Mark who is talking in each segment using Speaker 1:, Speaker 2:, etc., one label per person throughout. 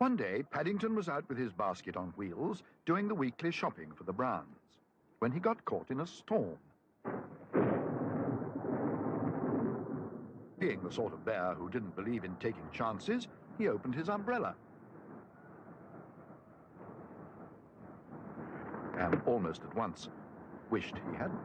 Speaker 1: One day, Paddington was out with his basket on wheels, doing the weekly shopping for the Browns, when he got caught in a storm. Being the sort of bear who didn't believe in taking chances, he opened his umbrella. And almost at once wished he hadn't.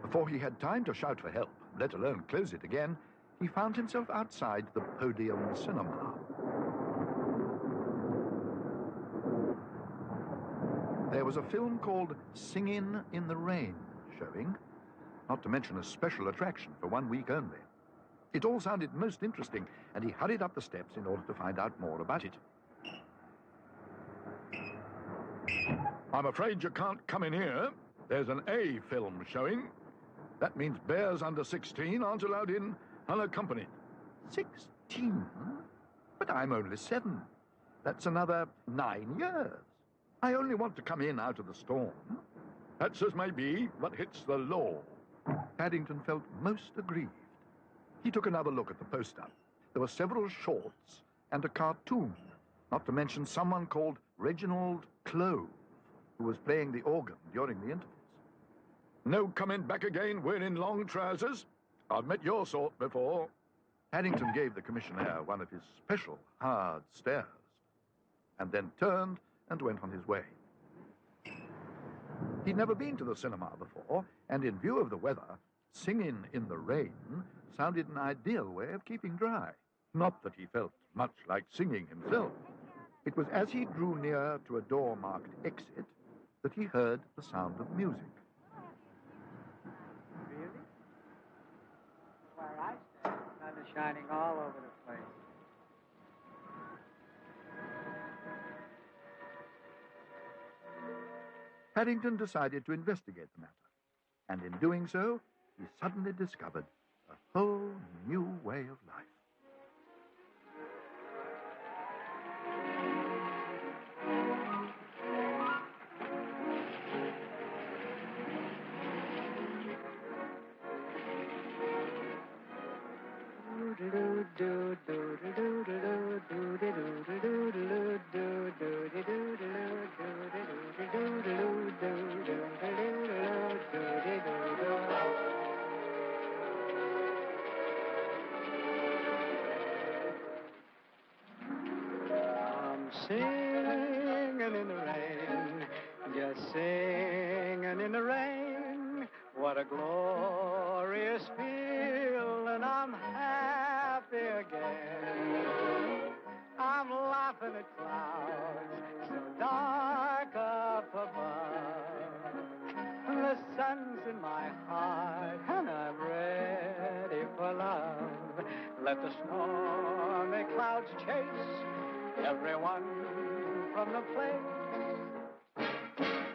Speaker 1: Before he had time to shout for help, let alone close it again, he found himself outside the Podium Cinema. There was a film called Singin' in the Rain showing, not to mention a special attraction for 1 week only. It all sounded most interesting, and he hurried up the steps in order to find out more about it.
Speaker 2: I'm afraid you can't come in here. There's an A film showing. That means bears under 16 aren't allowed in unaccompanied.
Speaker 1: 16? But I'm only 7. That's another 9 years. I only want to come in out of the storm.
Speaker 2: That's as may be, but it's the law.
Speaker 1: Paddington felt most aggrieved. He took another look at the poster. There were several shorts and a cartoon, not to mention someone called Reginald Clove, who was playing the organ during the intervals.
Speaker 2: No coming back again wearing long trousers? I've met your sort before.
Speaker 1: Paddington gave the commissionaire one of his special hard stares, and then turned and went on his way. He'd never been to the cinema before, and in view of the weather, singing in the rain sounded an ideal way of keeping dry. Not that he felt much like singing himself. It was as he drew near to a door marked exit that he heard the sound of music.
Speaker 3: Really? Where I stand, the sun is shining all over the place.
Speaker 1: Paddington decided to investigate the matter, and in doing so, he suddenly discovered a whole new way of life.
Speaker 3: I'm singing in the rain, just singing in the rain. What a glorious feeling, I'm happy again. I'm laughing at clouds so dark up above. The sun's in my heart and I'm ready for love. Let the stormy clouds chase everyone from the place.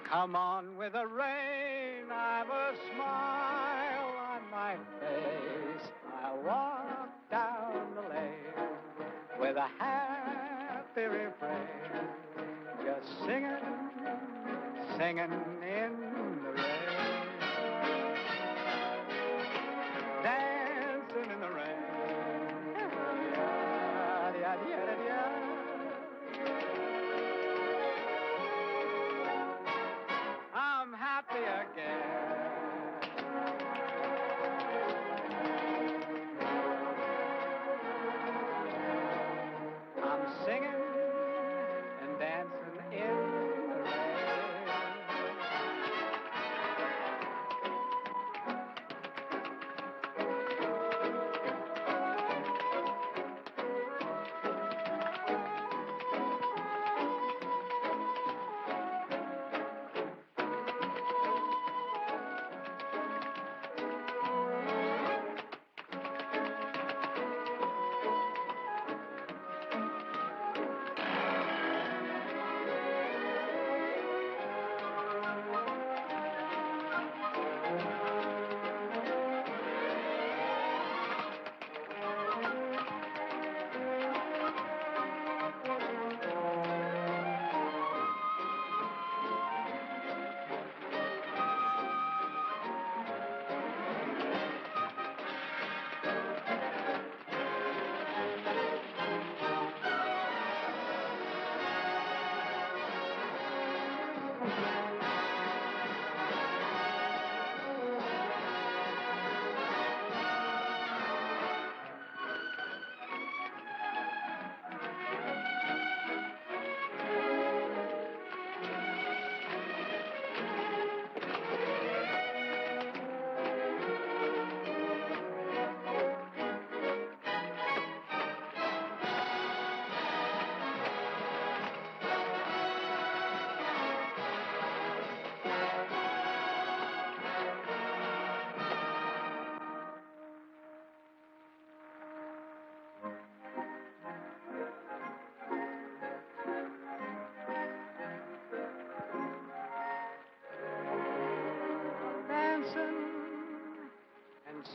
Speaker 3: Come on with the rain, I've a smile on my face. I walk down the lane with a happy refrain, just singing, singing in the rain, dancing in the rain. I'm happy again. I'm singing and dancing in the rain.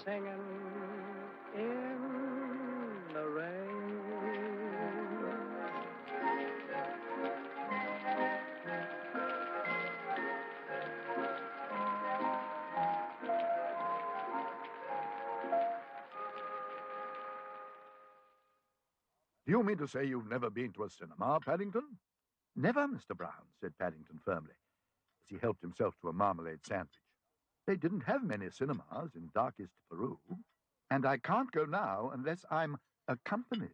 Speaker 3: singing in the rain.
Speaker 1: Do you mean to say you've never been to a cinema, Paddington? Never, Mr. Brown, said Paddington firmly, as he helped himself to a marmalade sandwich. They didn't have many cinemas in darkest Peru, and I can't go now unless I'm accompanied.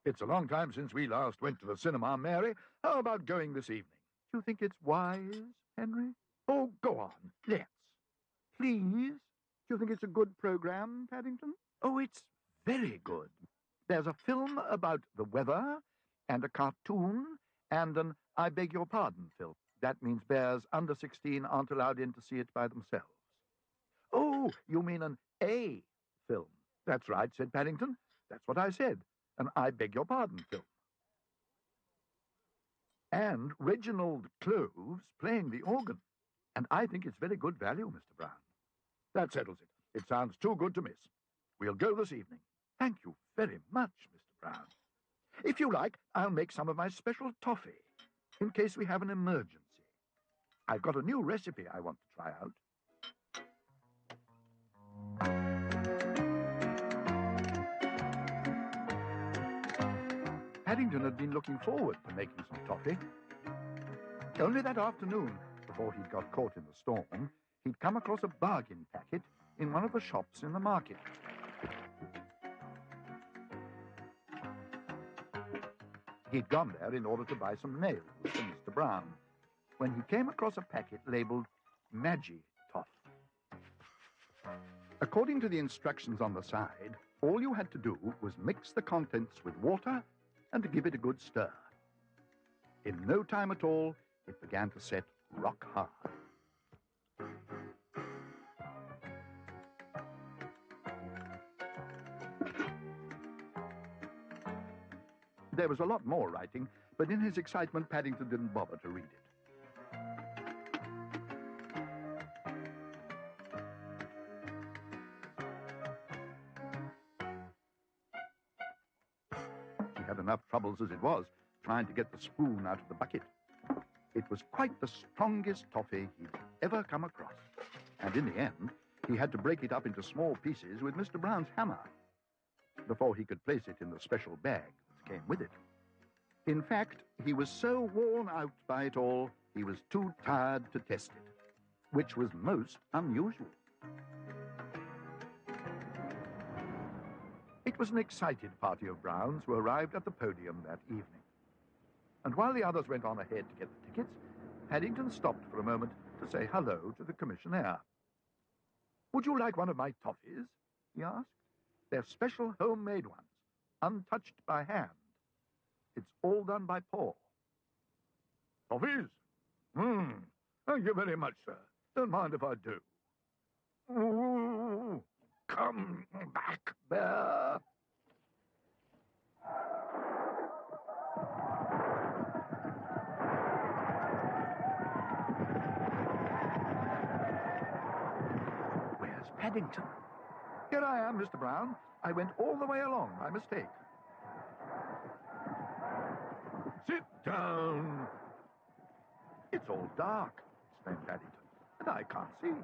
Speaker 1: It's a long time since we last went to the cinema, Mary. How about going this evening? Do you think it's wise, Henry? Oh, go on, let's. Please? Do you think it's a good program, Paddington? Oh, it's very good. There's a film about the weather, and a cartoon, and an I beg your pardon film. That means bears under 16 aren't allowed in to see it by themselves. Oh, you mean an A film. That's right, said Paddington. That's what I said. An I beg your pardon film. And Reginald Cloves playing the organ. And I think it's very good value, Mr. Brown. That settles it. It sounds too good to miss. We'll go this evening. Thank you very much, Mr. Brown. If you like, I'll make some of my special toffee, in case we have an emergency. I've got a new recipe I want to try out. Paddington had been looking forward to making some toffee. Only that afternoon, before he'd got caught in the storm, he'd come across a bargain packet in one of the shops in the market. He'd gone there in order to buy some nails for Mr. Brown, when he came across a packet labelled Magi Toff. According to the instructions on the side, all you had to do was mix the contents with water and to give it a good stir. In no time at all, it began to set rock hard. There was a lot more writing, but in his excitement, Paddington didn't bother to read it. He had enough troubles as it was, trying to get the spoon out of the bucket. It was quite the strongest toffee he'd ever come across, and in the end, he had to break it up into small pieces with Mr. Brown's hammer before he could place it in the special bag that came with it. In fact, he was so worn out by it all, he was too tired to test it, which was most unusual. It was an excited party of Browns who arrived at the podium that evening. And while the others went on ahead to get the tickets, Paddington stopped for a moment to say hello to the commissionaire. "Would you like one of my toffees?" he asked. "They're special homemade ones, untouched by hand. It's all done by paw."
Speaker 2: Toffees? Thank you very much, sir. Don't mind if I do. Ooh, come back, bear.
Speaker 1: Where's Paddington? Here I am, Mr. Brown. I went all the way along by mistake.
Speaker 2: Sit down.
Speaker 1: It's all dark, exclaimed Paddington, and I can't see.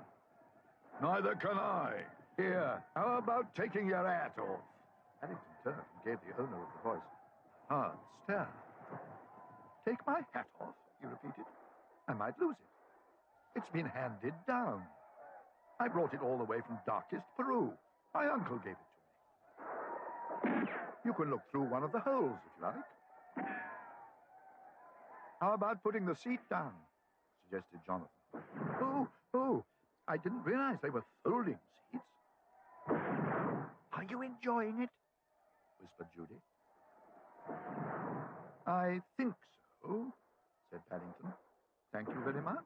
Speaker 2: Neither can I. Here, how about taking your hat off?
Speaker 1: Paddington turned and gave the owner of the voice a hard stare. "Take my hat off," he repeated. "I might lose it. It's been handed down. I brought it all the way from darkest Peru. My uncle gave it to me. You can look through one of the holes if you like." "How about putting the seat down?" suggested Jonathan. Oh, I didn't realize they were folding seats." "Are you enjoying it?" whispered Judy. "I think so," said Paddington. "Thank you very much."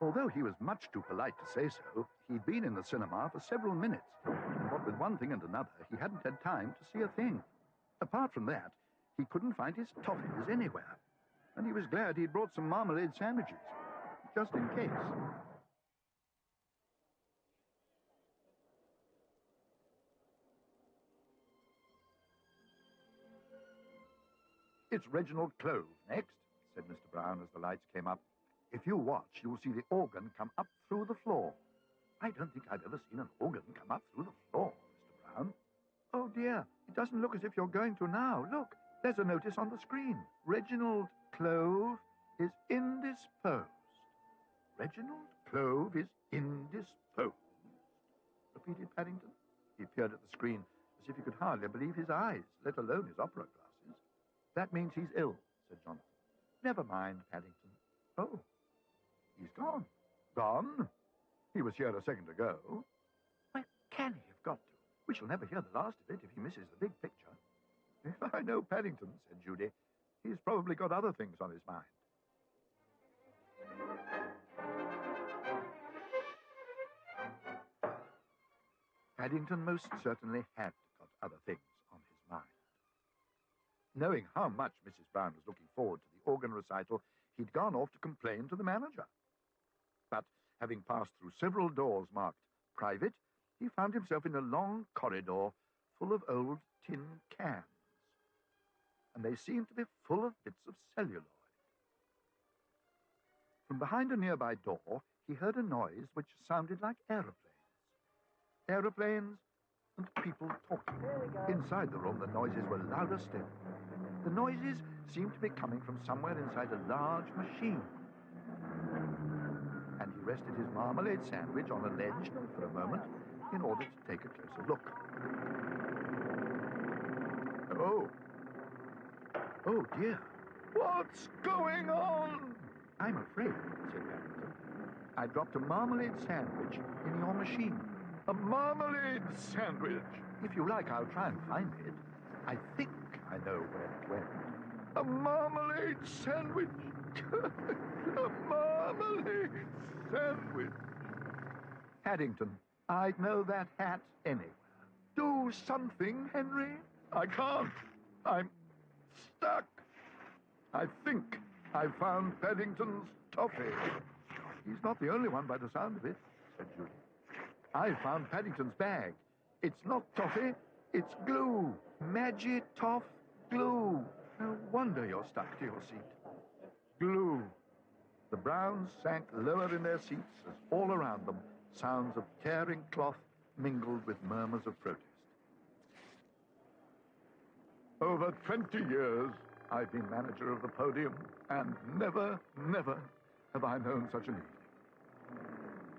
Speaker 1: Although he was much too polite to say so, he'd been in the cinema for several minutes, and what with one thing and another, he hadn't had time to see a thing. Apart from that, he couldn't find his toffees anywhere, and he was glad he'd brought some marmalade sandwiches, just in case. It's Reginald Clove next, said Mr. Brown as the lights came up. If you watch, you'll see the organ come up through the floor. I don't think I've ever seen an organ come up through the floor, Mr. Brown. Oh, dear, it doesn't look as if you're going to now. Look, there's a notice on the screen. Reginald Clove is indisposed. Reginald Clove is indisposed, repeated Paddington. He peered at the screen as if he could hardly believe his eyes, let alone his opera glasses. That means he's ill, said Jonathan. Never mind, Paddington. Oh, he's gone. Gone? He was here a second ago. Where can he have got to? We shall never hear the last of it if he misses the big picture. If I know Paddington, said Judy, he's probably got other things on his mind. Paddington most certainly had got other things on his mind. Knowing how much Mrs. Brown was looking forward to the organ recital, he'd gone off to complain to the manager. But having passed through several doors marked private, he found himself in a long corridor full of old tin cans. And they seemed to be full of bits of celluloid. From behind a nearby door, he heard a noise which sounded like aeroplanes. Aeroplanes and people talking. Inside the room, the noises were louder still. The noises seemed to be coming from somewhere inside a large machine. And he rested his marmalade sandwich on a ledge for a moment in order to take a closer look. Oh, dear.
Speaker 2: What's going on?
Speaker 1: I'm afraid, said Paddington, I dropped a marmalade sandwich in your machine.
Speaker 2: A marmalade sandwich?
Speaker 1: If you like, I'll try and find it. I think I know where it went.
Speaker 2: A marmalade sandwich? A marmalade sandwich?
Speaker 1: Paddington, I'd know that hat anywhere.
Speaker 2: Do something, Henry. I can't. I'm stuck. I think I found Paddington's toffee.
Speaker 1: He's not the only one by the sound of it, said Judy. I found Paddington's bag. It's not toffee, it's glue. Magi-Toff glue. No wonder you're stuck to your seat. Glue. The Browns sank lower in their seats as all around them sounds of tearing cloth mingled with murmurs of protest.
Speaker 2: Over 20 years, I've been manager of the podium, and never have I known such an evening.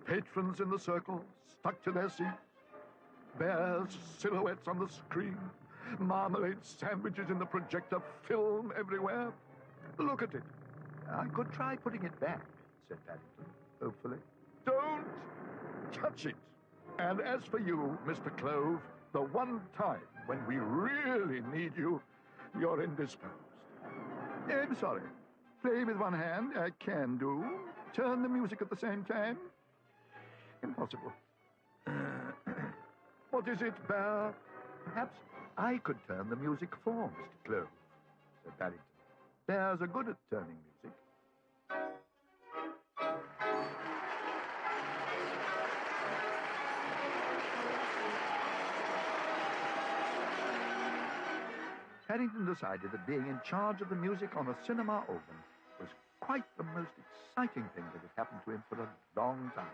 Speaker 2: Patrons in the circle, stuck to their seats, bears' silhouettes on the screen, marmalade sandwiches in the projector, film everywhere. Look at it.
Speaker 1: I could try putting it back, said Paddington, hopefully.
Speaker 2: Don't touch it. And as for you, Mr. Clove, the one time when we really need you, you're indisposed.
Speaker 1: I'm sorry. Play with one hand, I can do. Turn the music at the same time. Impossible.
Speaker 2: What is it, Bear?
Speaker 1: Perhaps I could turn the music for Mr. Clove, said Paddington. Bears are good at turning music. Paddington decided that being in charge of the music on a cinema organ was quite the most exciting thing that had happened to him for a long time.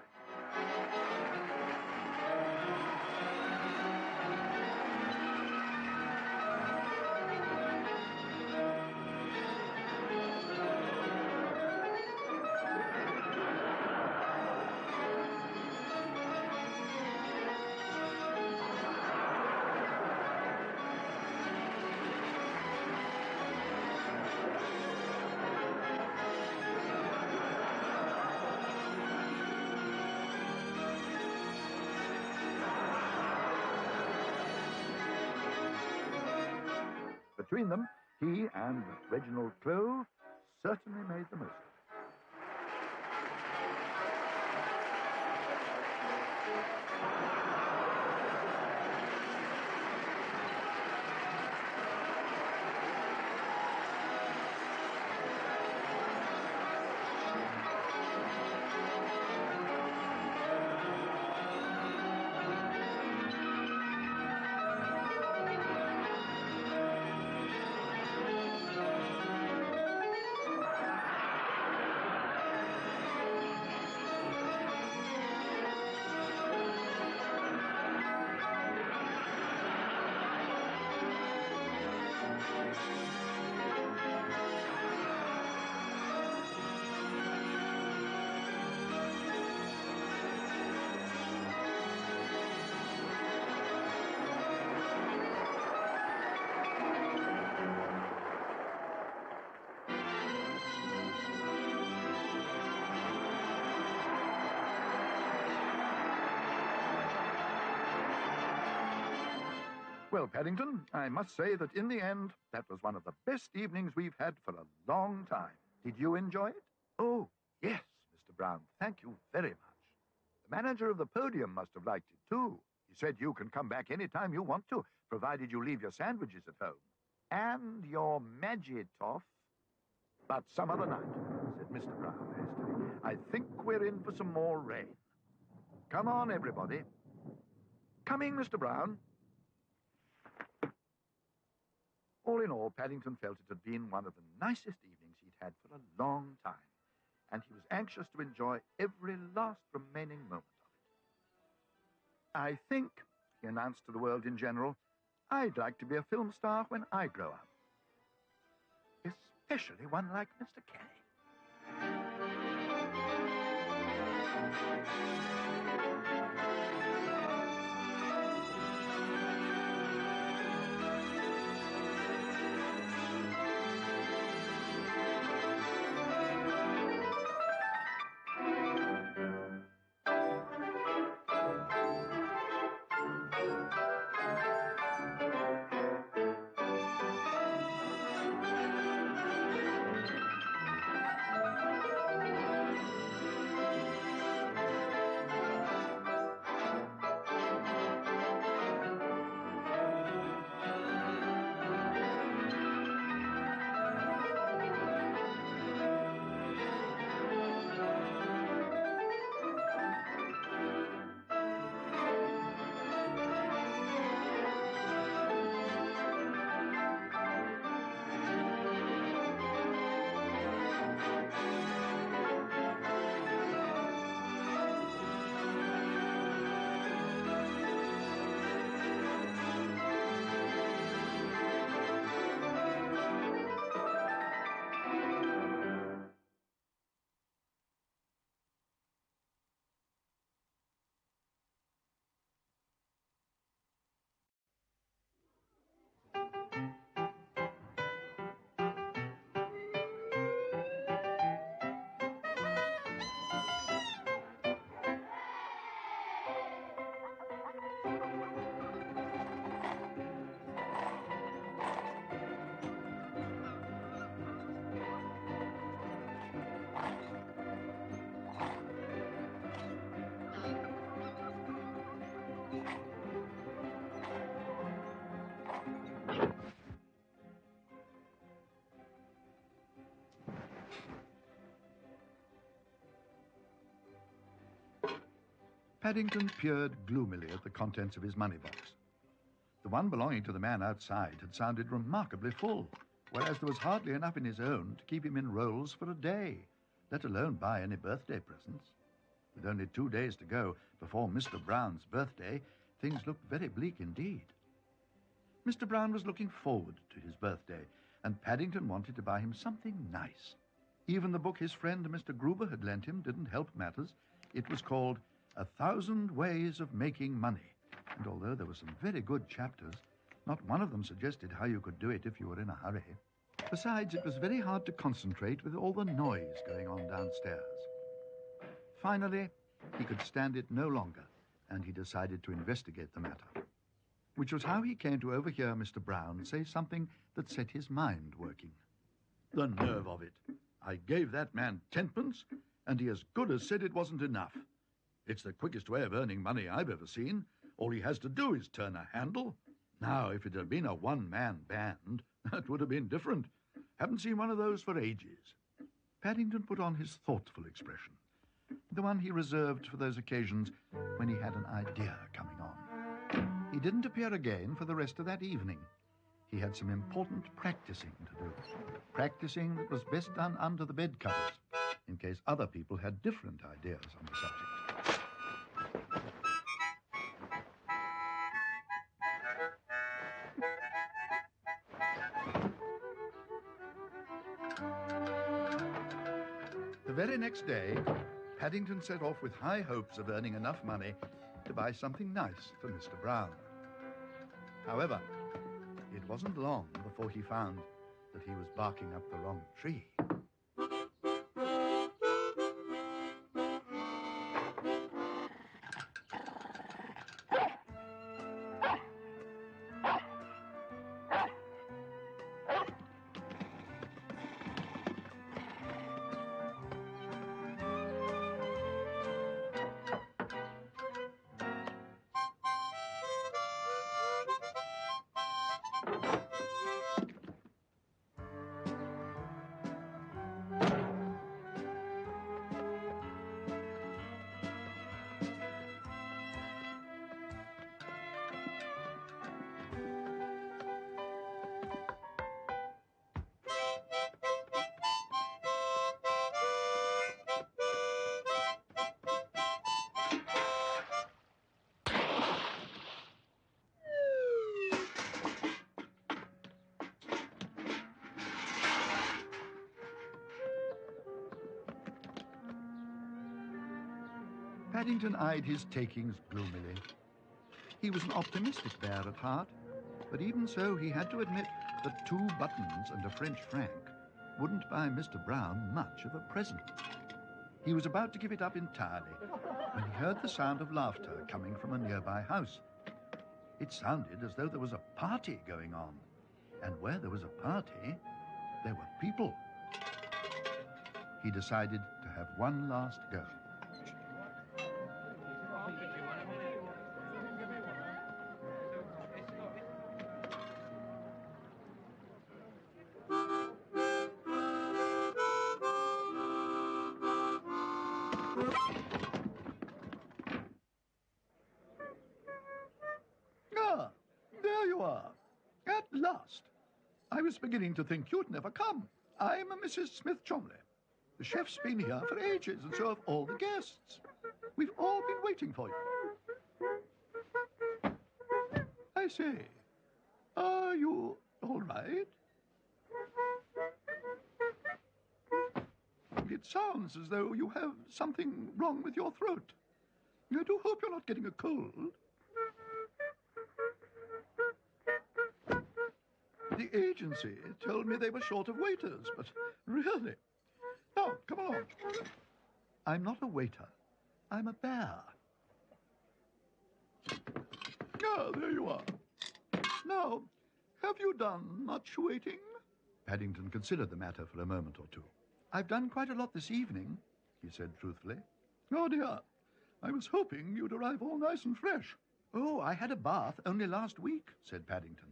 Speaker 1: Between them, he and Reginald Clove certainly made the most of it. Well, Paddington, I must say that in the end, that was one of the best evenings we've had for a long time. Did you enjoy it? Oh, yes, Mr. Brown. Thank you very much. The manager of the podium must have liked it, too. He said you can come back any time you want to, provided you leave your sandwiches at home. And your Magitoff. But some other night, said Mr. Brown hastily. I think we're in for some more rain. Come on, everybody. Coming, Mr. Brown. All in all, Paddington felt it had been one of the nicest evenings he'd had for a long time, and he was anxious to enjoy every last remaining moment of it. I think, he announced to the world in general, I'd like to be a film star when I grow up. Especially one like Mr. Kelly. Paddington peered gloomily at the contents of his money box. The one belonging to the man outside had sounded remarkably full, whereas there was hardly enough in his own to keep him in rolls for a day, let alone buy any birthday presents. With only 2 days to go before Mr. Brown's birthday, things looked very bleak indeed. Mr. Brown was looking forward to his birthday, and Paddington wanted to buy him something nice. Even the book his friend Mr. Gruber had lent him didn't help matters. It was called 1,000 Ways of Making Money, and although there were some very good chapters, not one of them suggested how you could do it if you were in a hurry. Besides, it was very hard to concentrate with all the noise going on downstairs. Finally, he could stand it no longer, and he decided to investigate the matter, which was how he came to overhear Mr. Brown say something that set his mind working. The nerve of it! I gave that man 10pence, and he as good as said it wasn't enough. It's the quickest way of earning money I've ever seen. All he has to do is turn a handle. Now, if it had been a one-man band, that would have been different. Haven't seen one of those for ages. Paddington put on his thoughtful expression, the one he reserved for those occasions when he had an idea coming on. He didn't appear again for the rest of that evening. He had some important practicing to do. Practicing that was best done under the bed covers, in case other people had different ideas on the subject. The very next day, Paddington set off with high hopes of earning enough money to buy something nice for Mr. Brown. However, it wasn't long before he found that he was barking up the wrong tree. Paddington eyed his takings gloomily. He was an optimistic bear at heart, but even so he had to admit that 2 buttons and a French franc wouldn't buy Mr. Brown much of a present. He was about to give it up entirely when he heard the sound of laughter coming from a nearby house. It sounded as though there was a party going on, and where there was a party, there were people. He decided to have one last go. Ah, there you are. At last. I was beginning to think you'd never come. I'm Mrs. Smith-Chomley. The chef's been here for ages, and so have all the guests. We've all been waiting for you. I say, are you all right? It sounds as though you have something wrong with your throat. I do hope you're not getting a cold. The agency told me they were short of waiters, but really... Now, come along. I'm not a waiter. I'm a bear. Ah, there you are. Now, have you done much waiting? Paddington considered the matter for a moment or two. I've done quite a lot this evening, he said truthfully. Oh, dear. I was hoping you'd arrive all nice and fresh. Oh, I had a bath only last week, said Paddington.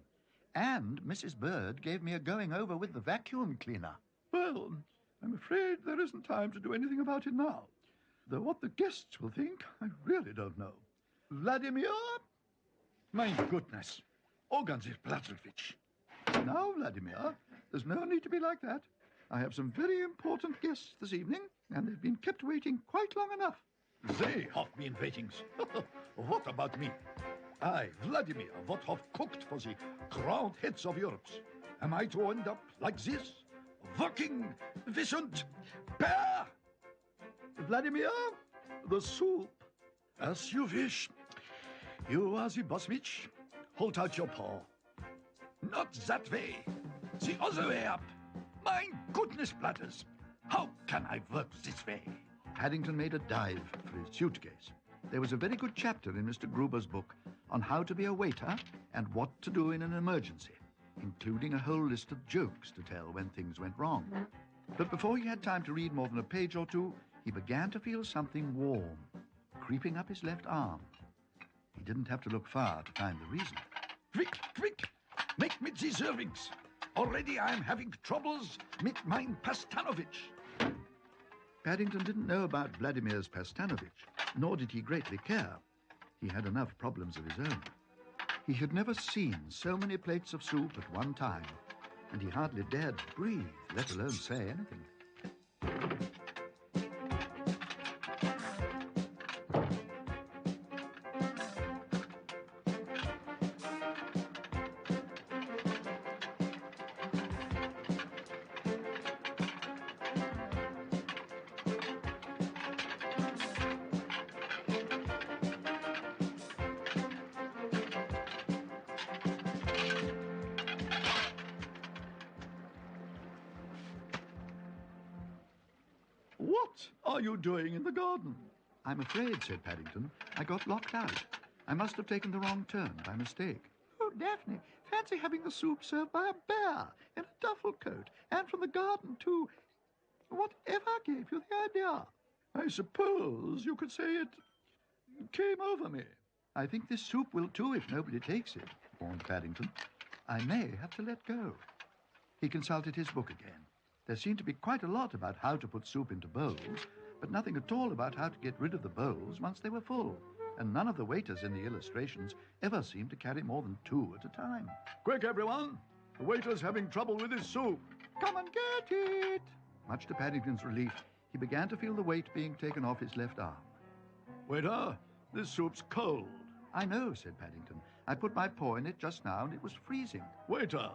Speaker 1: And Mrs. Bird gave me a going-over with the vacuum cleaner. Well, I'm afraid there isn't time to do anything about it now. Though what the guests will think, I really don't know. Vladimir? My goodness. Organ sich Platzlwitsch. Now, Vladimir, there's no need to be like that. I have some very important guests this evening, and they've been kept waiting quite long enough. They have been waiting. What about me? I, Vladimir, what have cooked for the crowned heads of Europe. Am I to end up like this? Working, wissend, bear? Vladimir, the soup. As you wish. You are the boss, Mitch. Hold out your paw. Not that way. The other way up. My goodness, Blatters. How can I work this way? Paddington made a dive for his suitcase. There was a very good chapter in Mr. Gruber's book on how to be a waiter and what to do in an emergency, including a whole list of jokes to tell when things went wrong. But before he had time to read more than a page or two, he began to feel something warm creeping up his left arm. He didn't have to look far to find the reason. Quick, quick! Make me the servings! Already I'm having troubles mit mein Pastanovich. Paddington didn't know about Vladimir's Pastanovich, nor did he greatly care. He had enough problems of his own. He had never seen so many plates of soup at one time, and he hardly dared breathe, let alone say anything. What are you doing in the garden? I'm afraid, said Paddington, I got locked out. I must have taken the wrong turn by mistake. Oh, Daphne, fancy having the soup served by a bear in a duffel coat, and from the garden, too. Whatever gave you the idea? I suppose you could say it came over me. I think this soup will, too, if nobody takes it, warned Paddington. I may have to let go. He consulted his book again. There seemed to be quite a lot about how to put soup into bowls, but nothing at all about how to get rid of the bowls once they were full. And none of the waiters in the illustrations ever seemed to carry more than 2 at a time. Quick, everyone! The waiter's having trouble with his soup. Come and get it! Much to Paddington's relief, he began to feel the weight being taken off his left arm. Waiter, this soup's cold. I know, said Paddington. I put my paw in it just now and it was freezing. Waiter,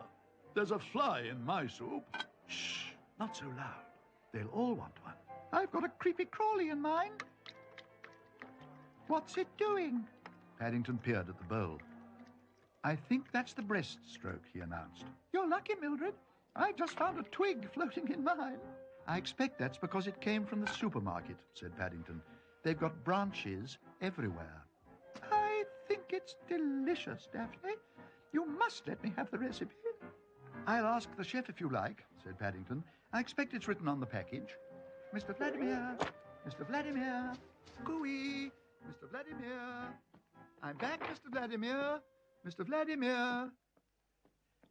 Speaker 1: there's a fly in my soup. Shh, not so loud. They'll all want one. I've got a creepy crawly in mine. What's it doing? Paddington peered at the bowl. I think that's the breaststroke, he announced. You're lucky, Mildred. I just found a twig floating in mine. I expect that's because it came from the supermarket, said Paddington. They've got branches everywhere. I think it's delicious, Daphne. You must let me have the recipe. I'll ask the chef if you like, said Paddington. I expect it's written on the package. Mr. Vladimir, Mr. Vladimir, gooey, Mr. Vladimir. I'm back, Mr. Vladimir, Mr. Vladimir.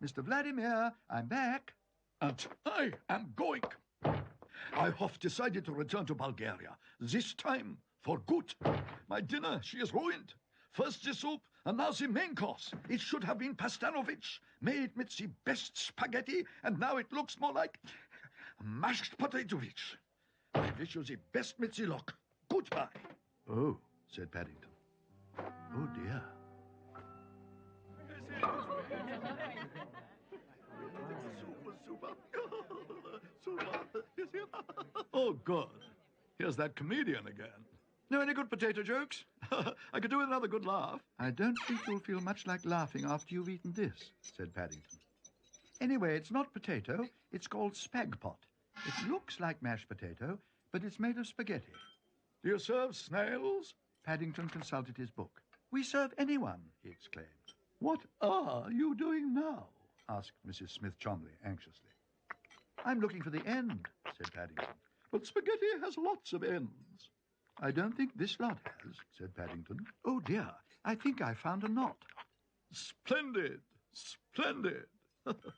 Speaker 1: Mr. Vladimir, I'm back.
Speaker 2: And I am going. I have decided to return to Bulgaria, this time for good. My dinner, she is ruined. First the soup, and now the main course. It should have been pastanovich, made with the best spaghetti, and now it looks more like mashed potatovich. I wish you the best with the luck. Goodbye.
Speaker 1: Oh, said Paddington. Oh, dear.
Speaker 2: Oh, good. Here's that comedian again. Know any good potato jokes? I could do with another good laugh.
Speaker 1: I don't think you'll feel much like laughing after you've eaten this, said Paddington. Anyway, it's not potato. It's called spagpot. It looks like mashed potato, but it's made of spaghetti.
Speaker 2: Do you serve snails?
Speaker 1: Paddington consulted his book. We serve anyone, he exclaimed.
Speaker 2: What are you doing now?
Speaker 1: Asked Mrs. Smith Chomley anxiously. I'm looking for the end, said Paddington.
Speaker 2: But spaghetti has lots of ends.
Speaker 1: I don't think this lot has, said Paddington. Oh, dear, I think I found a knot.
Speaker 2: Splendid, splendid.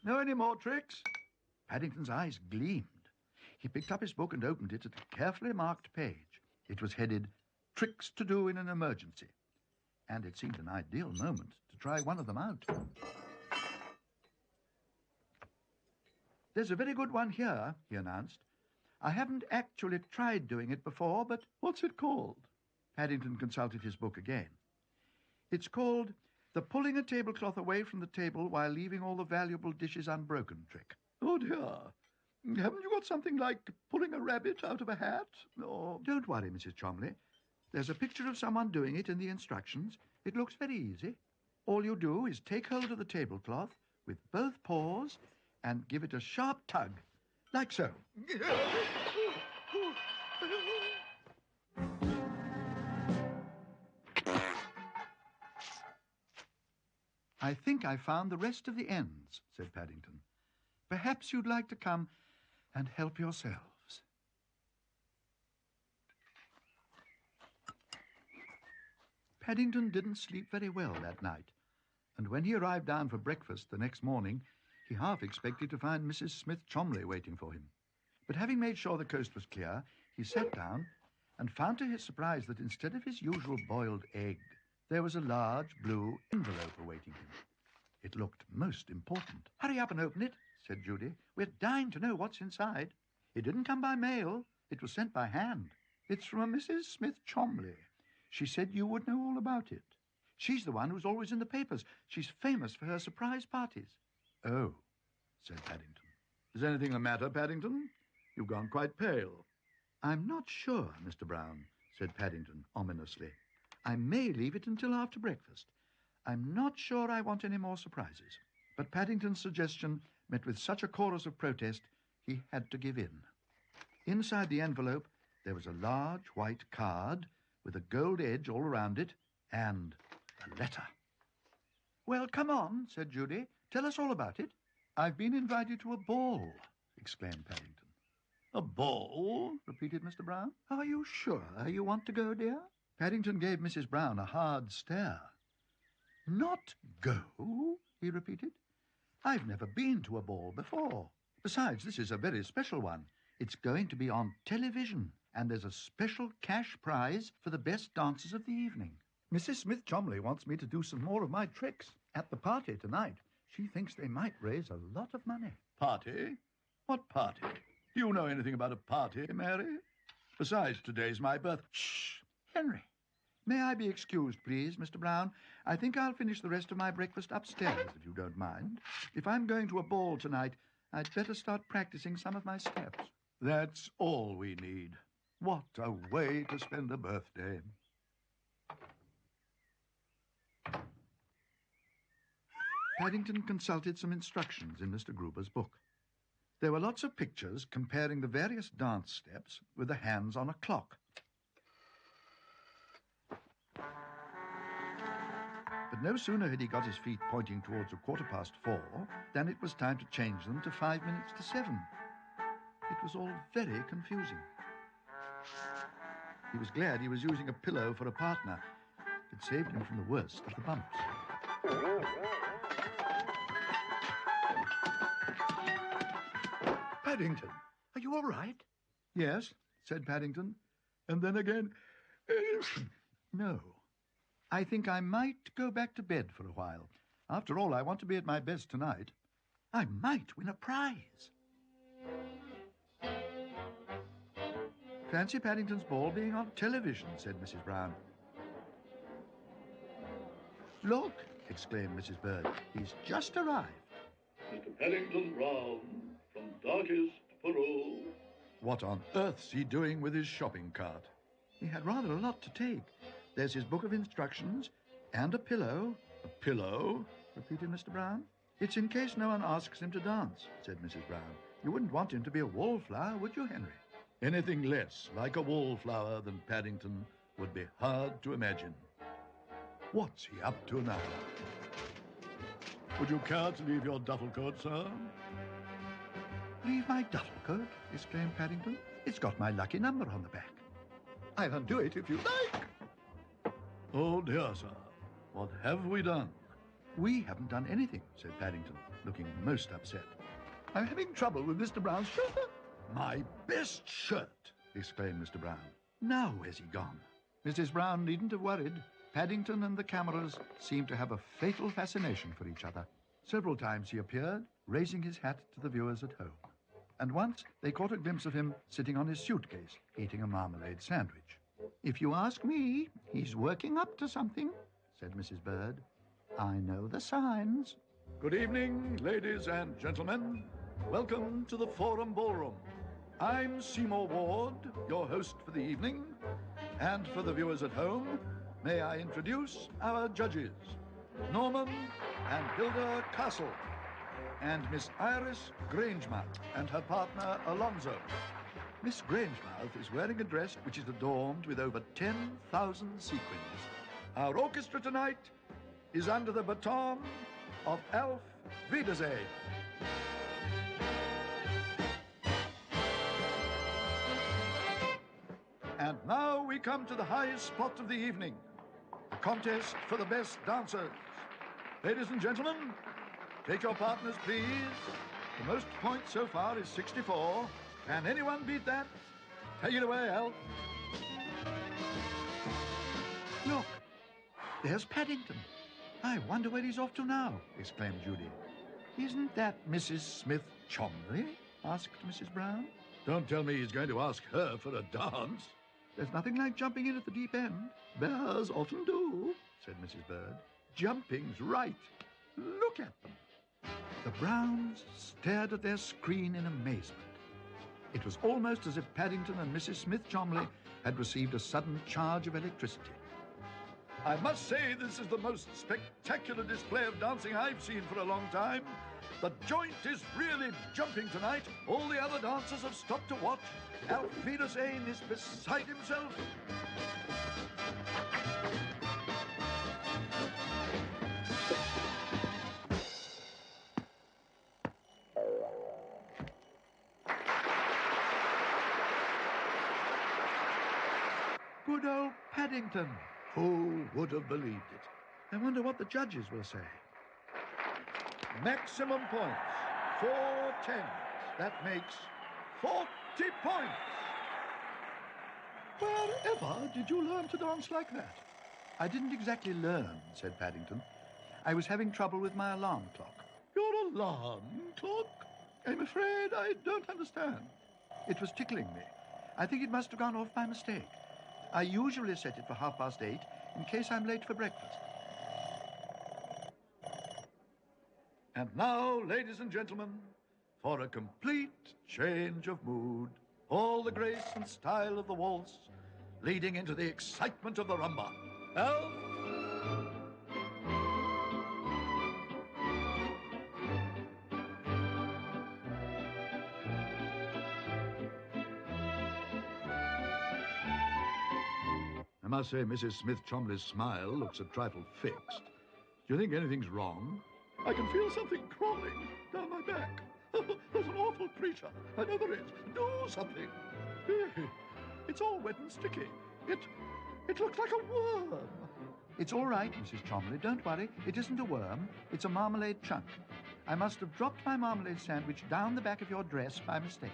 Speaker 1: Know any more tricks? Paddington's eyes gleamed. He picked up his book and opened it at a carefully marked page. It was headed, Tricks to Do in an Emergency. And it seemed an ideal moment to try one of them out. There's a very good one here, he announced. I haven't actually tried doing it before, but
Speaker 2: what's it called?
Speaker 1: Paddington consulted his book again. It's called The Pulling a Tablecloth Away from the Table While Leaving All the Valuable Dishes Unbroken trick.
Speaker 2: Oh, dear. Haven't you got something like pulling a rabbit out of a hat? Or...
Speaker 1: Don't worry, Mrs. Chomley. There's a picture of someone doing it in the instructions. It looks very easy. All you do is take hold of the tablecloth with both paws and give it a sharp tug, like so. I think I found the rest of the ends, said Paddington. Perhaps you'd like to come and help yourselves. Paddington didn't sleep very well that night, and when he arrived down for breakfast the next morning, he half expected to find Mrs. Smith Chomley waiting for him. But having made sure the coast was clear, he sat down and found to his surprise that instead of his usual boiled egg, there was a large blue envelope awaiting him. It looked most important. Hurry up and open it, said Judy. We're dying to know what's inside. It didn't come by mail. It was sent by hand. It's from a Mrs. Smith Chomley. She said you would know all about it. She's the one who's always in the papers. She's famous for her surprise parties.
Speaker 2: Oh, said Paddington. Is anything the matter, Paddington? You've gone quite pale.
Speaker 1: I'm not sure, Mr. Brown, said Paddington ominously. I may leave it until after breakfast. I'm not sure I want any more surprises. But Paddington's suggestion met with such a chorus of protest, he had to give in. Inside the envelope, there was a large white card with a gold edge all around it and a letter. Well, come on, said Judy. Tell us all about it. I've been invited to a ball, exclaimed Paddington.
Speaker 2: A ball?
Speaker 1: Repeated Mr. Brown. Are you sure you want to go, dear? Paddington gave Mrs. Brown a hard stare. Not go? He repeated. I've never been to a ball before. Besides, this is a very special one. It's going to be on television, and there's a special cash prize for the best dancers of the evening. Mrs. Smith Chomley wants me to do some more of my tricks at the party tonight. She thinks they might raise a lot of money.
Speaker 2: Party? What party? Do you know anything about a party, Mary? Besides, today's my birthday.
Speaker 1: Shh! Henry, may I be excused, please, Mr. Brown? I think I'll finish the rest of my breakfast upstairs, if you don't mind. If I'm going to a ball tonight, I'd better start practicing some of my steps.
Speaker 2: That's all we need. What a way to spend a birthday.
Speaker 1: Paddington consulted some instructions in Mr. Gruber's book. There were lots of pictures comparing the various dance steps with the hands on a clock. But no sooner had he got his feet pointing towards 4:15 than it was time to change them to 7:05. It was all very confusing. He was glad he was using a pillow for a partner. It saved him from the worst of the bumps.
Speaker 2: Paddington, are you all right?
Speaker 1: Yes, said Paddington. And then again, no. I think I might go back to bed for a while. After all, I want to be at my best tonight. I might win a prize. Fancy Paddington's ball being on television, said Mrs. Brown. Look, exclaimed Mrs. Bird, he's just arrived.
Speaker 4: Mr. Paddington Brown, from darkest Peru.
Speaker 1: What on earth's he doing with his shopping cart? He had rather a lot to take. There's his book of instructions and a pillow. A pillow? Repeated Mr. Brown. It's in case no one asks him to dance, said Mrs. Brown. You wouldn't want him to be a wallflower, would you, Henry? Anything less like a wallflower than Paddington would be hard to imagine. What's he up to now?
Speaker 2: Would you care to leave your duffel coat, sir?
Speaker 1: Leave my duffel coat? Exclaimed Paddington. It's got my lucky number on the back. I'll undo it if you like.
Speaker 2: Oh, dear, sir. What have we done?
Speaker 1: We haven't done anything, said Paddington, looking most upset. I'm having trouble with Mr. Brown's shirt. My best shirt, exclaimed Mr. Brown. Now where's he gone? Mrs. Brown needn't have worried. Paddington and the cameras seemed to have a fatal fascination for each other. Several times he appeared, raising his hat to the viewers at home. And once they caught a glimpse of him sitting on his suitcase, eating a marmalade sandwich. If you ask me, he's working up to something, said Mrs. Bird. I know the signs.
Speaker 2: Good evening, ladies and gentlemen. Welcome to the Forum Ballroom. I'm Seymour Ward, your host for the evening. And for the viewers at home, may I introduce our judges, Norman and Hilda Castle, and Miss Iris Grangemouth and her partner Alonzo. Miss Grangemouth is wearing a dress which is adorned with over 10,000 sequins. Our orchestra tonight is under the baton of Alf Wiedersehen. And now we come to the highest spot of the evening, the contest for the best dancers. Ladies and gentlemen, take your partners, please. The most points so far is 64. Can anyone beat that? Take it away, Al. Look, there's Paddington. I wonder where he's off to now, exclaimed Judy. Isn't that Mrs. Smith Chomley? Asked Mrs. Brown. Don't tell me he's going to ask her for a dance.
Speaker 1: There's nothing like jumping in at the deep end. Bears often do, said Mrs. Bird. Jumping's right. Look at them. The Browns stared at their screen in amazement. It was almost as if Paddington and Mrs. Smith Chomley had received a sudden charge of electricity.
Speaker 2: I must say this is the most spectacular display of dancing I've seen for a long time. The joint is really jumping tonight. All the other dancers have stopped to watch. Alf Wiedersehen is beside himself.
Speaker 1: Good old Paddington.
Speaker 2: Who would have believed it?
Speaker 1: I wonder what the judges will say.
Speaker 2: Maximum points, 4 10s. That makes 40 points.
Speaker 1: Wherever did you learn to dance like that? I didn't exactly learn, said Paddington. I was having trouble with my alarm clock.
Speaker 2: Your alarm clock?
Speaker 1: I'm afraid I don't understand. It was tickling me. I think it must have gone off by mistake. I usually set it for 8:30 in case I'm late for breakfast.
Speaker 2: And now, ladies and gentlemen, for a complete change of mood, all the grace and style of the waltz, leading into the excitement of the rumba. Alf!
Speaker 1: must say Mrs. Smith-Chomley's smile looks a trifle fixed. Do you think anything's wrong?
Speaker 2: I can feel something crawling down my back. There's an awful creature. I know there is. Do something. It's all wet and sticky. It looks like a worm.
Speaker 1: It's all right, Mrs. Chomley. Don't worry. It isn't a worm. It's a marmalade chunk. I must have dropped my marmalade sandwich down the back of your dress by mistake.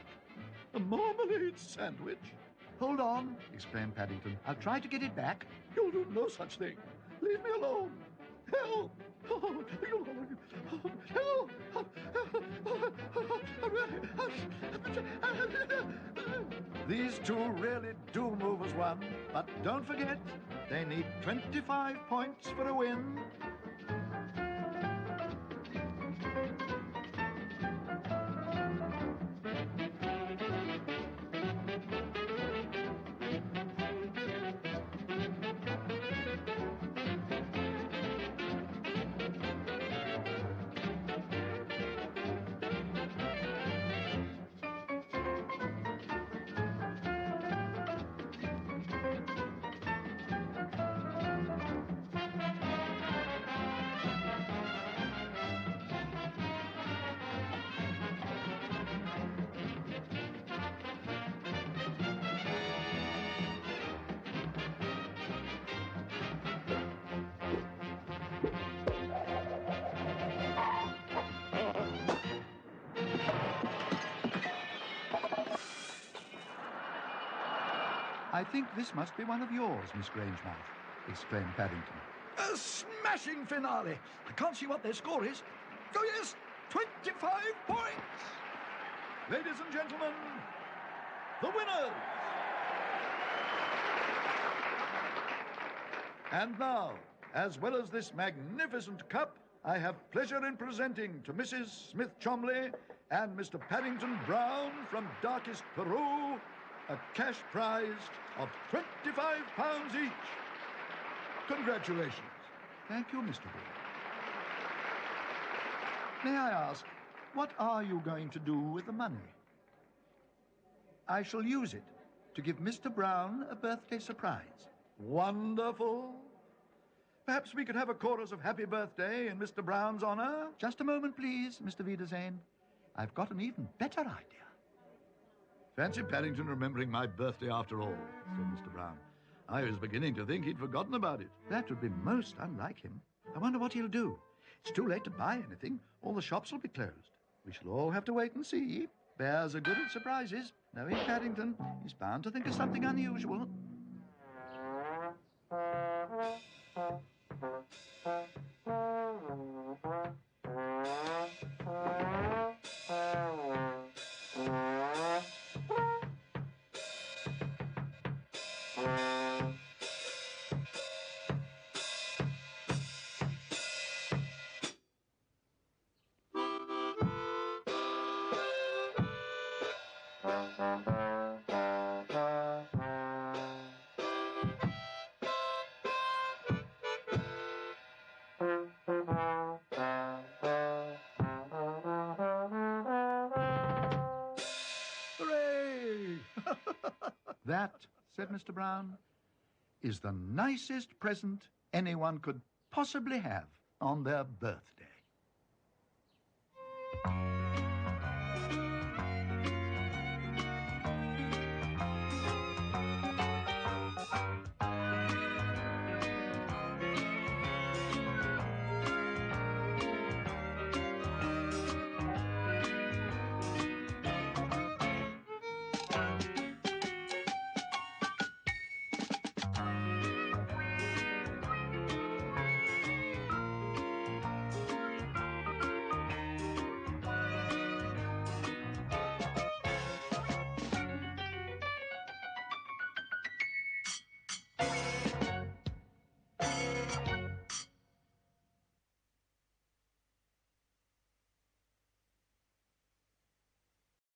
Speaker 2: A marmalade sandwich?
Speaker 1: Hold on, exclaimed Paddington. I'll try to get it back.
Speaker 2: You'll do no such thing. Leave me alone. Help!
Speaker 1: These two really do move as one, but don't forget, they need 25 points for a win. I think this must be one of yours, Miss Grangemouth, exclaimed Paddington.
Speaker 2: A smashing finale. I can't see what their score is. Oh, yes, 25 points. Ladies and gentlemen, the winners. And now, as well as this magnificent cup, I have pleasure in presenting to Mrs. Smith-Chomley and Mr. Paddington Brown from darkest Peru a cash prize of £25 each. Congratulations.
Speaker 1: Thank you, Mr. Wood. May I ask, what are you going to do with the money? I shall use it to give Mr. Brown a birthday surprise.
Speaker 2: Wonderful. Perhaps we could have a chorus of happy birthday in Mr. Brown's honor?
Speaker 1: Just a moment, please, Mr. Wiedersehen. I've got an even better idea.
Speaker 2: Fancy Paddington remembering my birthday after all, said Mr. Brown. I was beginning to think he'd forgotten about it.
Speaker 1: That would be most unlike him. I wonder what he'll do. It's too late to buy anything. All the shops will be closed. We shall all have to wait and see. Bears are good at surprises. Knowing Paddington, he's bound to think of something unusual. That, said Mr. Brown, is the nicest present anyone could possibly have on their birthday.